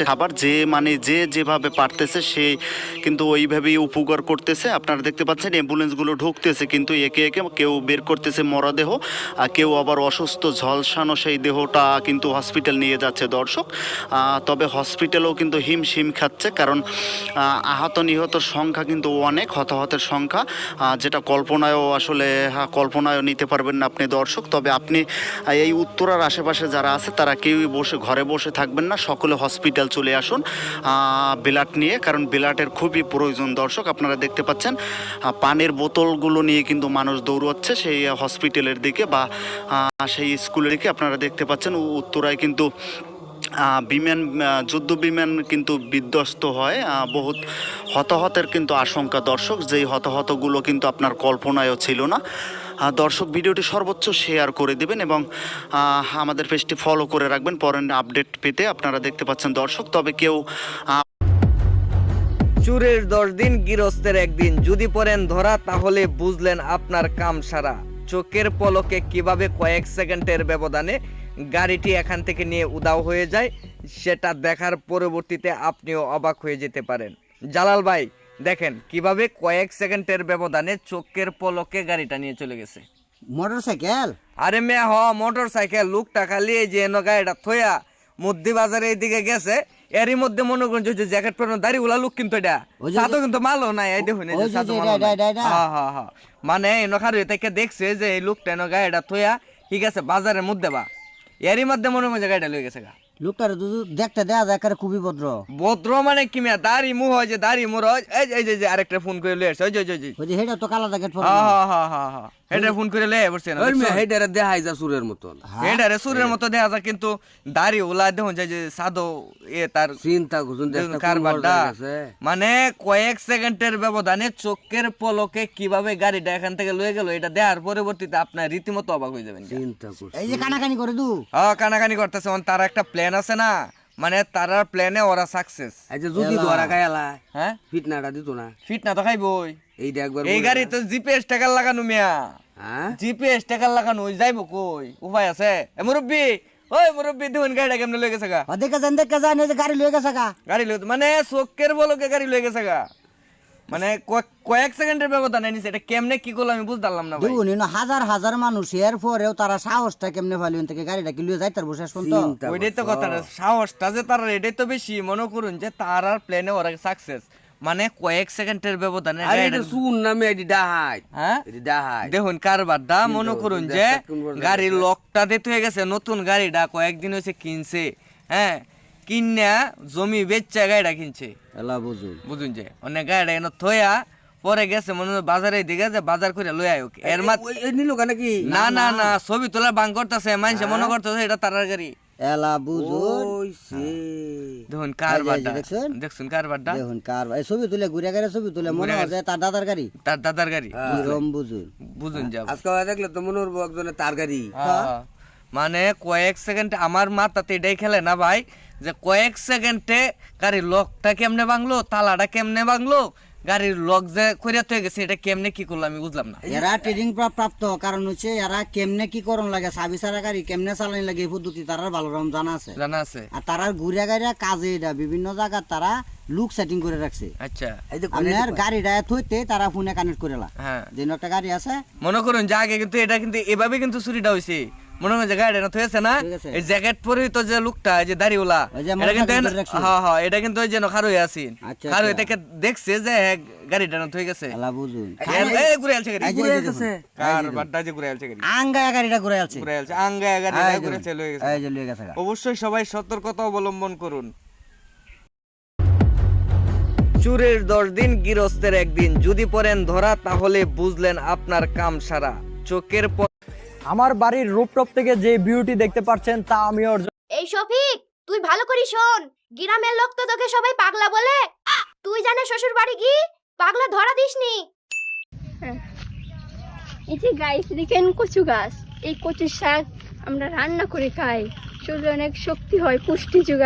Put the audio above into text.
খাবার যে মানে যে যেভাবে পারতেছে সে কিন্তু ওইভাবেই উপকার করতেছে। আপনারা দেখতে পাচ্ছেন অ্যাম্বুলেন্সগুলো ঢুকতেছে, কিন্তু একে একে কেউ বের করতেছে মরদেহ, আর কেউ আবার অসুস্থ ঝলসানো সেই দেহটা কিন্তু হসপিটাল নিয়ে যাচ্ছে দর্শক। তবে হসপিটালেও কিন্তু হিমশিম খাচ্ছে, কারণ আহত নিহতর সংখ্যা কিন্তু অনেক, হতাহতের সংখ্যা যেটা কল্পনায়ও আসলে কল্পনায়ও নিতে পারবেন না আপনি দর্শক। তবে আপনি এই উত্তরার আশেপাশে যারা আছে তারা কেউই ঘরে বসে থাকবেন না, সকলে হসপিটাল চলে আসুন ব্লাড নিয়ে, কারণ ব্লাডের খুবই প্রয়োজন দর্শক। আপনারা দেখতে পাচ্ছেন পানির বোতলগুলো নিয়ে কিন্তু মানুষ দৌড়চ্ছে সেই হসপিটালের দিকে বা সেই স্কুলের দিকে। আপনারা দেখতে পাচ্ছেন উত্তরায় কিন্তু বিমান যুদ্ধ বিমান কিন্তু বিধ্বস্ত হয়, বহুত হতাহতের কিন্তু আশঙ্কা দর্শক, যেই হতাহতগুলো কিন্তু আপনার কল্পনায়ও ছিল না। দর্শক ভিডিওটি সর্বোচ্চ শেয়ার করে দেবেন এবং আমাদের পেজটি ফলো করে রাখবেন পরের আপডেট পেতে। আপনারা দেখতে পাচ্ছেন দর্শক, তবে কেউ চুরের 10 দিন গৃহস্থের একদিন, যদি পড়েন ধরা তাহলে বুঝলেন আপনার কাম সারা। চোখের পলকে কিভাবে কয়েক সেকেন্ডের ব্যবধানে গাড়িটি এখান থেকে নিয়ে উধাও হয়ে যায়, সেটা দেখার পরবর্তীতে আপনিও অবাক হয়ে যেতে পারেন। জালাল ভাই দেখেন কিভাবে কয়েক সেকেন্ডের ব্যবধানে চোখের পলকে গাড়িটা নিয়ে চলে গেছে। মোটরসাইকেল? আরে মেয়া মোটর সাইকেল, লোকটা খালি এই যে গাড়িটা থইয়া মধ্যে বাজারে এইদিকে গেছে, এরই মধ্যে মনে করেন যে জ্যাকেট পরানো দাড়ি ওলা লোক, কিন্তু এটা সাদও কিন্তু মালো নাই, এই দেখুন মানে এনখার থেকে দেখছে যে এই লোকটা এনো গাড়িটা থইয়া ঠিক আছে বাজারের মধ্যে বা এরই মধ্যে মনে করেন যে গাড়িটা লয়ে গেছে গা। লোকটার দেখতে দেয়া যায় খুবই ভদ্র। ভদ্র মানে কি মেয়া, দাড়ি মুহ হয় যে দাড়ি মুর হয়, এই যে আরেকটা ফোন করে লয়ে আসছে, ওই যে হেটা তো কালা জ্যাকেট পরা। হ্যাঁ হেডারে ফোন করে লয়ে বসছে না, হেডারে দেখাই যা সুরের মতন, হেডারে সুরের মতো দেখা যায়, কিন্তু দাড়ি ওলা দেখুন যে সাদো এ তার চিন্তা করুন কারবারটা মানে কয়েক সেকেন্ডের ব্যবধানে চোখের পলকে কিভাবে গাড়িটা এখান থেকে লয়ে গেল, এটা দেখার পরবর্তীতে আপনার রীতিমতো অবাক হয়ে যাবেন। চিন্তা করুন এই যে কানাকানি করে দু কানাকানি করতেছে, তার একটা প্ল্যান আছে না, মানে তারার প্ল্যানে ওরা সাকসেস। এই যে যদি ধরা খাইলা হ্যাঁ ফিটনাটা দিত না, ফিট না তো খাইবই। এইটা একবার এই গাড়ি তো জিপিএস টাকার লাগানো মিয়া, হ্যাঁ জিপিএস টাকার লাগানো যাইবো কই, উপায় আছে? মুরব্বী, ওই মুরব্বী দেখুন গাড়িটা কেমনে লয়ে গেছে গা। দেখে যান এই যে গাড়ি লয়ে গেছে গা। গাড়ি লয়ে মানে চোখের বলকে গাড়ি লয়ে গেছে গা, মানে কয়েক সেকেন্ডের ব্যবধান নিছে, এটা কেমনে কি করলো আমি বুঝতে পারলাম না ভাই। দেখুন হাজার হাজার মানুষ এর পরেও তারা সাহসটা কেমনে পাইলেন থেকে গাড়িটা কি লয়ে যাইতার বসে শুনতো। ওইটাই তো কথা, সাহসটা যে তারা এটাই তো বেশি। মনে করুন যে তারার প্লেনে ওরা সাকসেস, মানে কয়েক সেকেন্ডের ব্যবধানে শুন নামে এটি ডাহাই, হ্যাঁ এটি ডাহাই দেখুন কারবারটা। মনে করুন যে গাড়ির লকটা দিতে হয়ে গেছে, নতুন গাড়িটা কয়েকদিন হয়েছে কিনছে, হ্যাঁ কিনা জমি বেচা গাড়িটা কিনছে, বুঝুন যে অনেক গাড়িটা এনে থয়া পরে গেছে মনে হয় বাজারে দিকে যে বাজার করে লই আয়োক এর নিল নাকি। না না না ছবি তোলা বাং করতেছে, মানুষে মনে করতেছে এটা তারার গাড়ি। এলা বুঝুন দেখুন কারবারটা, দেখুন কারবারটা, দেখুন কারবার ছবি তুলে ঘুরে গেলে ছবি তুলে মনে হয় যে তার দাদার গাড়ি, তার দাদার গাড়ি। বুঝুন যাব আজকে দেখলে তো মনে হবো একজনের তার গাড়ি। মানে কয়েক সেকেন্ড আমার মাথাতে এটাই খেলে না ভাই, যে কয়েক সেকেন্ডে গাড়ির লকটা কেমনে ভাঙলো, তালাটা কেমনে ভাঙলো, গাড়ির লক যে কইরা তো গেছে, এটা কেমনে কি করলো আমি বুঝলাম না। এরা ট্রেনিং প্রাপ্ত, কারণ হচ্ছে এরা কেমনে কি করণ লাগে, চাবি ছাড়া গাড়ি কেমনে চালানি লাগে এই পদ্ধতি তারা ভালো রকম জানা আছে। আর তারা ঘুরে গাড়িয়া কাজে এটা বিভিন্ন জায়গা তারা লুক সেটিং করে রাখছে। আচ্ছা আপনার গাড়িটা থইতে তারা ফোনে কানেক্ট করেলা, হ্যাঁ যেন একটা গাড়ি আছে মনে করুন যে আগে কিন্তু এটা কিন্তু এভাবে কিন্তু চুরিটা হয়েছে। মনে হয় যে গাড়িটা না থয়েছে না, এই জ্যাকেট পরিহিত যে লোকটা যে দাড়িওয়ালা, এটা কিন্তু হ্যাঁ এটা কিন্তু ওই যে খার হয়ে আছে, খার হয়ে থেকে দেখছে যে গাড়িটা না থয়ে গেছে। বুঝুন এই ঘুরে আলছে গাড়ি, ঘুরে আলছে কারবারটা যে ঘুরে আলছে গাড়ি, আঙ্গায়া গাড়িটা ঘুরে আলছে, আঙ্গায়া গাড়িটা ঘুরে চলে গেছে। এই যে লয়ে গেছে। অবশ্যই সবাই সতর্কতা অবলম্বন করুন। চুরের 10 দিন গৃহস্থের একদিন, যদি পড়েন ধরা তাহলে বুঝলেন আপনার কাম সারা। চোখের আমার বাড়ির রুফটপ থেকে যে ভিউটি দেখতে পাচ্ছেন তা আমি অর্জন। এই শফিক, তুই ভালো করে শোন, গ্রামের লোক তো তোকে সবাই পাগলা বলে। তুই জানে শ্বশুর বাড়ি কি পাগলা ধরা দিসনি। এই যে গাইস দেখেন কচু গাছ, এই কচুর শাক আমরা রান্না করে খাই, শরীরে অনেক শক্তি হয়, পুষ্টি যোগায়।